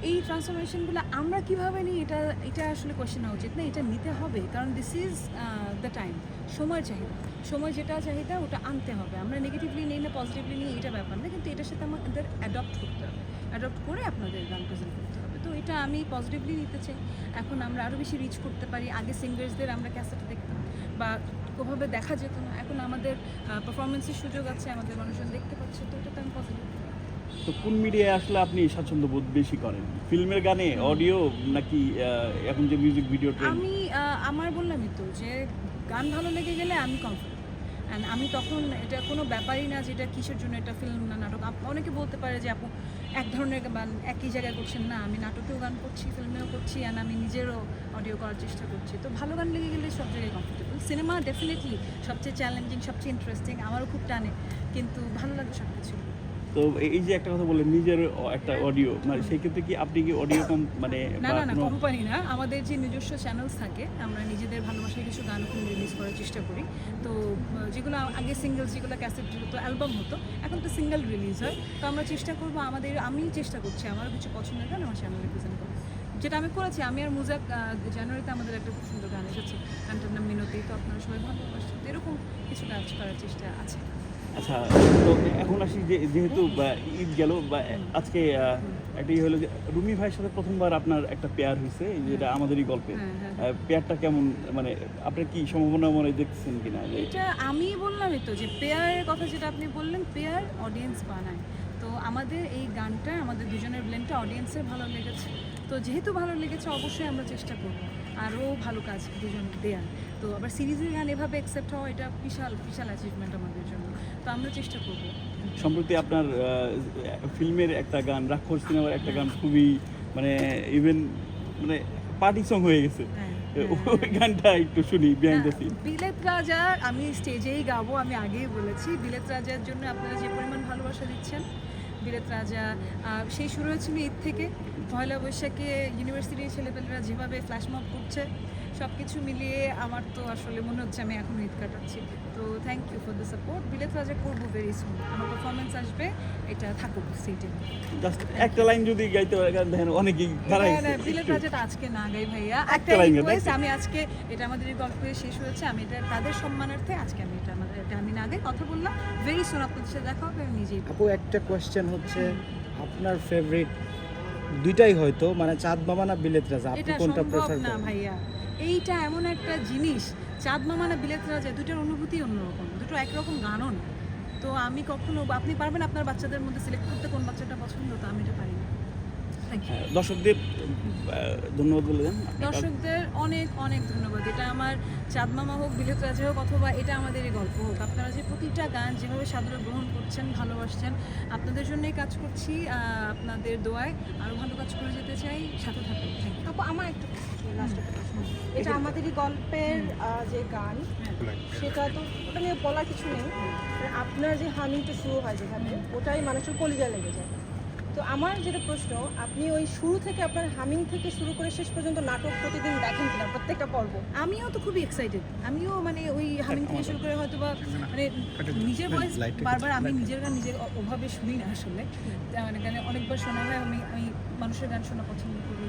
এই ট্রান্সফরমেশনগুলো আমরা কীভাবে নিই এটা আসলে কোয়েশ্চেন হওয়া উচিত না, এটা নিতে হবে, কারণ দিস ইজ দ্য টাইম। সময়ের চাহিদা, সময় যেটা চাহিদা ওটা আনতে হবে। আমরা নেগেটিভলি নিই না পজিটিভলি নিই এটা ব্যাপার না, কিন্তু এটার সাথে আমাদের অ্যাডপ্ট করতে হবে, অ্যাডপ্ট করে আপনাদের গান প্রেজেন্ট করতে হবে। তো এটা আমি পজিটিভলি নিতে চাই। এখন আমরা আরও বেশি রিচ করতে পারি। আগে সিঙ্গার্সদের আমরা ক্যাসেটে দেখতাম বা ওভাবে দেখা যেত না, এখন আমাদের পারফরমেন্সের সুযোগ আছে, আমাদের মানুষজন দেখতে পাচ্ছে, তো এটা তো আমি পজিটিভ। তো কোন মিডিয়ায় আসলে আপনি স্বাচ্ছন্দ্য বোধ বেশি করেন, ফিল্মের গানে, অডিও, নাকি এখন যে মিউজিক ভিডিও ট্রেন্ড? আমি আমার বললামই তো যে গান ভালো লেগে গেলে আমি কমফোর্টেবল। অ্যান্ড আমি তখন এটা কোনো ব্যাপারই না যে এটা কিসের জন্য, এটা ফিল্ম না নাটক। অনেকে বলতে পারে যে আপু এক ধরনের গান একই জায়গায় করছেন, না আমি নাটকেও গান করছি, ফিল্মেও করছি, অ্যান্ড আমি নিজেরও অডিও করার চেষ্টা করছি। তো ভালো গান লেগে গেলে সব জায়গায় কমফোর্টেবল। সিনেমা ডেফিনেটলি সবচেয়ে চ্যালেঞ্জিং, সবচেয়ে ইন্টারেস্টিং, আমারও খুব টানে, কিন্তু ভালো লাগে সব কিছু। তো এই যে একটা কথা বললেন নিজের একটা অডিও, মানে সেই ক্ষেত্রে কি আপনি কি অডিও মানে না না না, কোম্পানি না, আমাদের যে নিজস্ব চ্যানেলস থাকে, আমরা নিজেদের ভালোবাসার কিছু গান ওখানে রিলিজ করার চেষ্টা করি। তো যেগুলো আগে সিঙ্গেলস, যেগুলো ক্যাসেট হতো, অ্যালবাম হতো, এখন তো সিঙ্গেল রিলিজ হয়। তো আমরা চেষ্টা করবো আমি চেষ্টা করছি আমার কিছু পছন্দের গান আমার চ্যানেলে প্রেজেন্ট করি, যেটা আমি করেছি। আমি আর মুজাক জানুয়ারিতে আমাদের একটা খুব সুন্দর গান এসেছে, গানটার নাম মিনতি। তো আপনারা সবাই ভালোবাসছেন, তো এরকম কিছু কাজ করার চেষ্টা আছে। আচ্ছা, তো এখন আসি যেহেতু ঈদ গেল বা আজকে একটা হলো যে রুমি ভাইয়ের সাথে প্রথমবার আপনার একটা পেয়ার হয়েছে, যেটা আমাদেরই গল্পে। পেয়ারটা কেমন, মানে আপনার কি সম্ভাবনা মনে দেখছেন কিনা? এটা আমি বললামই তো যে পেয়ারের কথা যেটা আপনি বললেন, পেয়ার অডিয়েন্স বানায়। তো আমাদের এই গানটা, আমাদের দুজনের ব্লেন্ডটা অডিয়েন্সের ভালো লেগেছে। তো যেহেতু ভালো লেগেছে, অবশ্যই আমরা চেষ্টা করবো আরও ভালো কাজ দুজন দেওয়ার। তো আবার সিরিজের গান এভাবে অ্যাকসেপ্ট হওয়া, এটা বিশাল বিশাল অ্যাচিভমেন্ট আমাদের জন্য। তো আমরা চেষ্টা করবো। সম্প্রতি আপনার ফিল্মের একটা গান, রাক্ষস সিনেমার একটা গান খুবই মানে ইভেন মানে পার্টি সং হয়ে গেছে। ওই গানটা একটু শুনি, বিহাইন্ড দ্য সিন। বিলেত রাজা আমি স্টেজেই গাবো, আমি আগেই বলেছি। বিলেত রাজার জন্য আপনারা যে পরিমাণ ভালোবাসা দিচ্ছেন, বিলেত রাজা সেই শুরু হয়েছিল ঈদ থেকে। পয়লা বৈশাখে ইউনিভার্সিটির ছেলেপেলেরা যেভাবে ফ্ল্যাশ মব করছে, সব কিছু মিলিয়ে আমার তো আসলে মনে হচ্ছে আমি এখন ঈদ কাটাচ্ছি। তো thank you for the support. বিলেত রাজা করবো ভেরি সুন, আমার পারফরমেন্স আসবে, এটা থাকুক সিটে। জাস্ট একটা লাইন যদি গাইতে পারেন, দেখেন অনেকেই দাঁড়াইছে। বিলেত রাজাটা আজকে না গাই ভাইয়া, একটা রিকোয়েস্ট। আমি আজকে এটা আমাদের এই গল্পে শেষ হয়েছে, আমি এটা তাদের সম্মানার্থে আজকে আমি এটা আমি না গাই, কথা বললাম। ভেরি সুন আপনাদের সাথে দেখা হবে, আমি নিজেই। আপু একটা কোয়েশ্চেন হচ্ছে, আপনার ফেভারিট দুইটাই হয়তো, মানে চাঁদ মামা না বিলেত রাজা, আপনি কোনটা প্রেফার না করেন? ভাইয়া, এইটা এমন একটা জিনিস, চাঁদ মামা না বিলেত রাজা, দুটোর অনুভূতি অন্যরকম, দুটো একরকম গানও না। তো আমি কখনো, আপনি পারবেন আপনার বাচ্চাদের মধ্যে সিলেক্ট করতে কোন বাচ্চাটা পছন্দ, তো আমি এটা পারি না। দর্শকদের ধন্যবাদ বলে দেন। দর্শকদের অনেক অনেক ধন্যবাদ। এটা আমার চাঁদ মামা হোক, বিলেত রাজা হোক, অথবা এটা আমাদেরই গল্প হোক, আপনারা যে প্রতিটা গান যেভাবে সাদরে গ্রহণ করছেন, ভালোবাসছেন, আপনাদের জন্যই কাজ করছি। আপনাদের দোয়ায় আরও ভালো কাজ করে যেতে চাই, সাথে থাকুন। আপু আমার একটা লাস্ট একটা প্রশ্ন, এটা আমাদেরই গল্পের যে গান, সেটা তো ওটা নিয়ে বলার কিছু নেই। আপনার যে হামিংটা শুরু হয় যেখানে, ওটাই মানুষের কলিজা লেগে যায়। তো আমার যেটা প্রশ্ন, আপনি ওই শুরু থেকে আপনার হামিং থেকে শুরু করে শেষ পর্যন্ত নাটক প্রতিদিন দেখেন কিনা, প্রত্যেকটা পর্ব? আমিও তো খুবই এক্সাইটেড। আমিও মানে ওই হামিং থেকে শুরু করে হয়তো বা মানে নিজের ভয়েস বারবার, আমি নিজের গান নিজের ওভাবে শুনি না আসলে, মানে গানে অনেকবার শোনা হয়। আমি মানুষের গান শোনা পছন্দ করি,